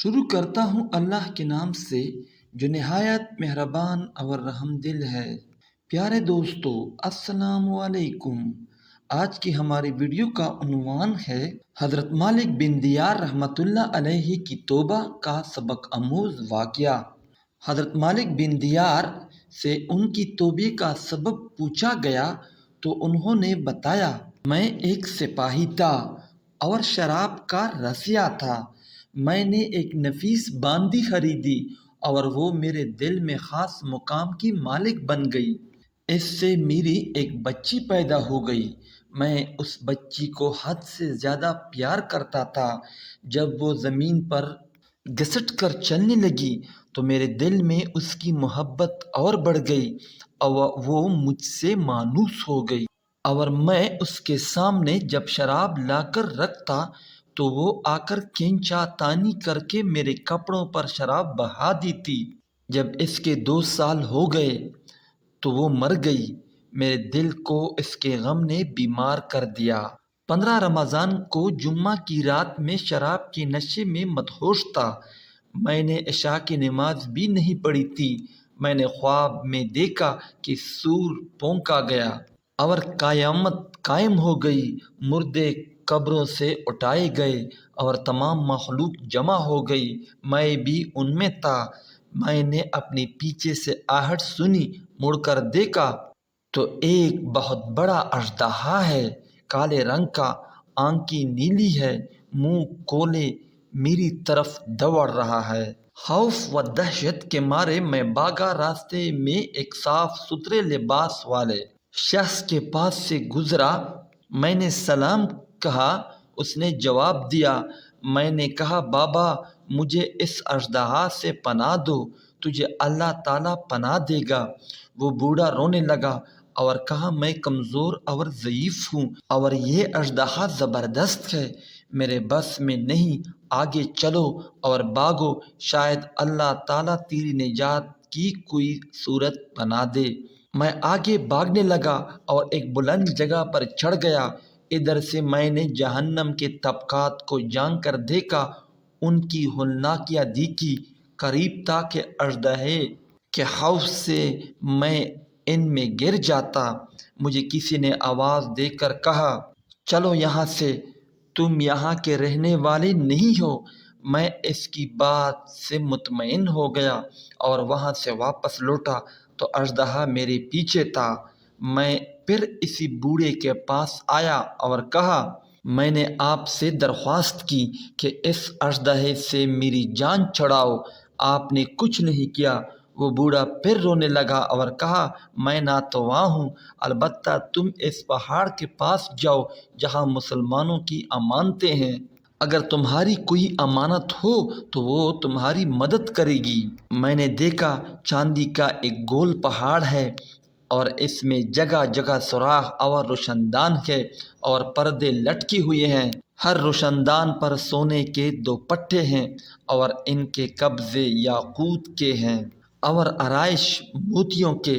شروع کرتا ہوں اللہ کے نام سے جو نہایت مہربان اور رحم دل ہے۔ پیارے دوستو، السلام علیکم۔ آج کی ہماری ویڈیو کا عنوان ہے حضرت مالک بن دیار رحمۃ اللہ علیہ کی توبہ کا سبق آموز واقعہ۔ حضرت مالک بن دیار سے ان کی توبے کا سبب پوچھا گیا تو انہوں نے بتایا، میں ایک سپاہی تھا اور شراب کا رسیا تھا۔ میں نے ایک نفیس باندی خریدی اور وہ میرے دل میں خاص مقام کی مالک بن گئی۔ اس سے میری ایک بچی پیدا ہو گئی۔ میں اس بچی کو حد سے زیادہ پیار کرتا تھا۔ جب وہ زمین پر گھسٹ کر چلنے لگی تو میرے دل میں اس کی محبت اور بڑھ گئی اور وہ مجھ سے مانوس ہو گئی، اور میں اس کے سامنے جب شراب لا کر رکھتا تو وہ آ کر کھینچا تانی کر کے میرے کپڑوں پر شراب بہا دیتی۔ جب اس کے 2 سال ہو گئے تو وہ مر گئی۔ میرے دل کو اس کے غم نے بیمار کر دیا۔ 15 رمضان کو جمعہ کی رات میں شراب کے نشے میں مدہوش تھا۔ میں نے عشاء کی نماز بھی نہیں پڑھی تھی۔ میں نے خواب میں دیکھا کہ سور پھونکا گیا اور قیامت قائم ہو گئی۔ مردے قبروں سے اٹھائے گئے اور تمام مخلوق جمع ہو گئی۔ میں بھی ان میں تھا۔ میں نے اپنے پیچھے سے آہٹ سنی، مڑ کر دیکھا تو ایک بہت بڑا اژدہا ہے، کالے رنگ کا، آنکھیں نیلی ہے، منہ کھولے میری طرف دوڑ رہا ہے۔ خوف و دہشت کے مارے میں بھاگا۔ راستے میں ایک صاف ستھرے لباس والے شخص کے پاس سے گزرا۔ میں نے سلام کہا، اس نے جواب دیا۔ میں نے کہا، بابا مجھے اس اژدہا سے پناہ دو، تجھے اللہ تعالیٰ پناہ دے گا۔ وہ بوڑھا رونے لگا اور کہا، میں کمزور اور ضعیف ہوں اور یہ اژدہا زبردست ہے، میرے بس میں نہیں، آگے چلو اور بھاگو، شاید اللہ تعالیٰ تیری نجات کی کوئی صورت بنا دے۔ میں آگے بھاگنے لگا اور ایک بلند جگہ پر چڑھ گیا۔ ادھر سے میں نے جہنم کے طبقات کو جان کر دیکھا، ان کی ہولناکیاں دیکھی۔ قریب تھا کہ اژدہے کے خوف سے میں ان میں گر جاتا۔ مجھے کسی نے آواز دے کر کہا، چلو یہاں سے، تم یہاں کے رہنے والے نہیں ہو۔ میں اس کی بات سے مطمئن ہو گیا اور وہاں سے واپس لوٹا تو اژدہا میرے پیچھے تھا۔ میں پھر اسی بوڑھے کے پاس آیا اور کہا، میں نے آپ سے درخواست کی کہ اس اژدہے سے میری جان چھڑاؤ، آپ نے کچھ نہیں کیا۔ وہ بوڑھا پھر رونے لگا اور کہا، میں ناتواں ہوں، البتہ تم اس پہاڑ کے پاس جاؤ جہاں مسلمانوں کی امانتیں ہیں۔ اگر تمہاری کوئی امانت ہو تو وہ تمہاری مدد کرے گی۔ میں نے دیکھا چاندی کا ایک گول پہاڑ ہے اور اس میں جگہ جگہ سوراخ اور روشن دان ہے اور پردے لٹکے ہوئے ہیں۔ ہر روشن دان پر سونے کے 2 پٹھے ہیں اور ان کے قبضے یاقوت کے ہیں اور آرائش موتیوں کے۔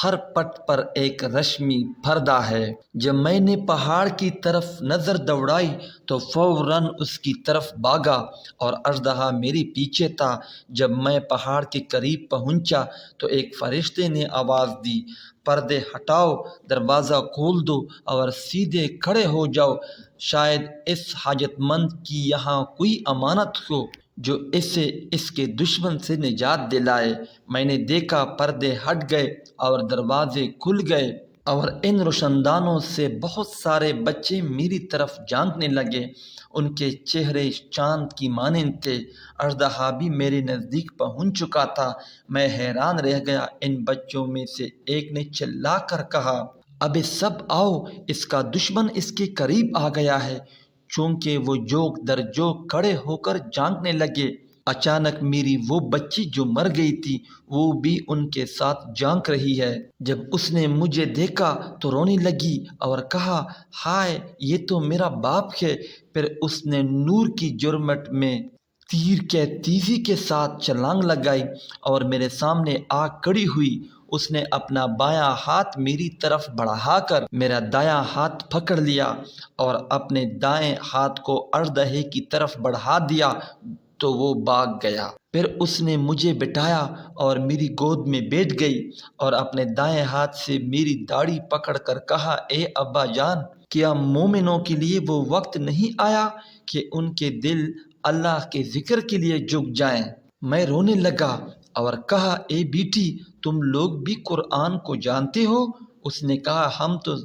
ہر پٹ پر ایک ریشمی پردہ ہے۔ جب میں نے پہاڑ کی طرف نظر دوڑائی تو فوراً اس کی طرف بھاگا اور اژدہا میرے پیچھے تھا۔ جب میں پہاڑ کے قریب پہنچا تو ایک فرشتے نے آواز دی، پردے ہٹاؤ، دروازہ کھول دو اور سیدھے کھڑے ہو جاؤ، شاید اس حاجت مند کی یہاں کوئی امانت ہو جو اسے اس کے دشمن سے نجات دلائے۔ میں نے دیکھا پردے ہٹ گئے اور دروازے کھل گئے اور ان روشن دانوں سے بہت سارے بچے میری طرف جھانکنے لگے۔ ان کے چہرے چاند کی مانند تھے۔ اژدہا بھی میرے نزدیک پہنچ چکا تھا۔ میں حیران رہ گیا۔ ان بچوں میں سے ایک نے چلا کر کہا، ابے سب آؤ، اس کا دشمن اس کے قریب آ گیا ہے۔ چونکہ وہ جوک در جوک کھڑے ہو کر جھانکنے لگے۔ اچانک میری وہ بچی جو مر گئی تھی وہ بھی ان کے ساتھ جھانک رہی ہے۔ جب اس نے مجھے دیکھا تو رونے لگی اور کہا، ہائے یہ تو میرا باپ ہے۔ پھر اس نے نور کی جرمٹ میں تیر کے تیزی کے ساتھ چھلانگ لگائی اور میرے سامنے آ کھڑی ہوئی۔ اس نے اپنا بایاں ہاتھ میری طرف بڑھا کر میرا دایاں ہاتھ پکڑ لیا اور اپنے دائیں ہاتھ کو اژدہے کی طرف بڑھا دیا۔ تو وہ بھاگ گیا۔ پھر اس نے مجھے بٹھایا اور میری گود میں بیٹھ گئی اور اپنے دائیں ہاتھ سے میری داڑھی پکڑ کر کہا، اے ابا جان، کیا مومنوں کے لیے وہ وقت نہیں آیا کہ ان کے دل اللہ کے ذکر کے لیے جھک جائیں؟ میں رونے لگا اور کہا، اے بیٹی، تم لوگ بھی قرآن کو جانتے ہو؟ اس نے کہا، ہم تو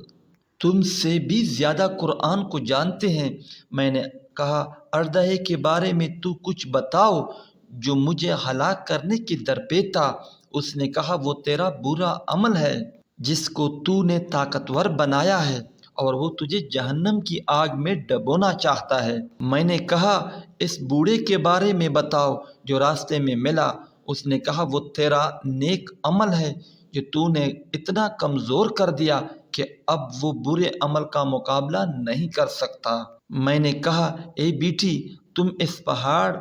تم سے بھی زیادہ قرآن کو جانتے ہیں۔ میں نے کہا، اردہ کے بارے میں تو کچھ بتاؤ جو مجھے ہلاک کرنے کے درپے تھا۔ اس نے کہا، وہ تیرا برا عمل ہے جس کو تو نے طاقتور بنایا ہے اور وہ تجھے جہنم کی آگ میں ڈبونا چاہتا ہے۔ میں نے کہا، اس بوڑھے کے بارے میں بتاؤ جو راستے میں ملا۔ اس نے کہا، وہ تیرا نیک عمل ہے جو تو نے اتنا کمزور کر دیا کہ اب وہ برے عمل کا مقابلہ نہیں کر سکتا۔ میں نے کہا، اے بیٹی، تم اس پہاڑ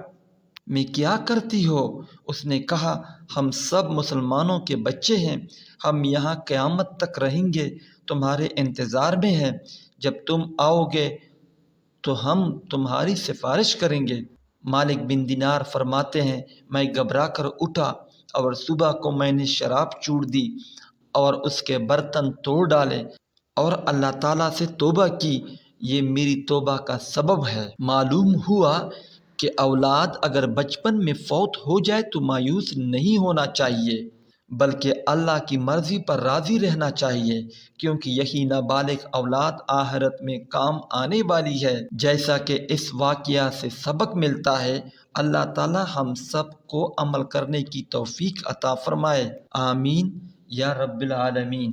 میں کیا کرتی ہو؟ اس نے کہا، ہم سب مسلمانوں کے بچے ہیں، ہم یہاں قیامت تک رہیں گے، تمہارے انتظار میں ہیں، جب تم آؤ گے تو ہم تمہاری سفارش کریں گے۔ مالک بن دینار فرماتے ہیں، میں گھبرا کر اٹھا اور صبح کو میں نے شراب چوڑ دی اور اس کے برتن توڑ ڈالے اور اللہ تعالیٰ سے توبہ کی۔ یہ میری توبہ کا سبب ہے۔ معلوم ہوا کہ اولاد اگر بچپن میں فوت ہو جائے تو مایوس نہیں ہونا چاہیے، بلکہ اللہ کی مرضی پر راضی رہنا چاہیے، کیونکہ یہی نابالغ اولاد آخرت میں کام آنے والی ہے۔ جیسا کہ اس واقعہ سے سبق ملتا ہے، اللہ تعالی ہم سب کو عمل کرنے کی توفیق عطا فرمائے، آمین یا رب العالمین۔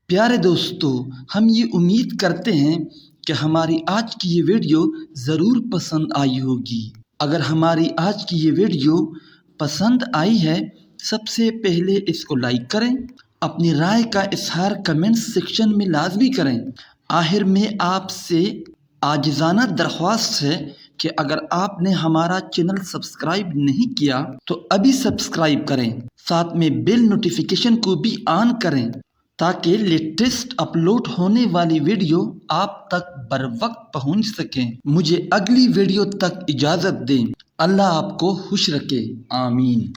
پیارے دوستو، ہم یہ امید کرتے ہیں کہ ہماری آج کی یہ ویڈیو ضرور پسند آئی ہوگی۔ اگر ہماری آج کی یہ ویڈیو پسند آئی ہے، سب سے پہلے اس کو لائک کریں، اپنی رائے کا اظہار کمنٹ سیکشن میں لازمی کریں۔ آخر میں آپ سے عاجزانہ درخواست ہے کہ اگر آپ نے ہمارا چینل سبسکرائب نہیں کیا تو ابھی سبسکرائب کریں، ساتھ میں بیل نوٹیفیکیشن کو بھی آن کریں تاکہ لیٹسٹ اپلوڈ ہونے والی ویڈیو آپ تک بر وقت پہنچ سکیں۔ مجھے اگلی ویڈیو تک اجازت دیں۔ اللہ آپ کو خوش رکھے، آمین۔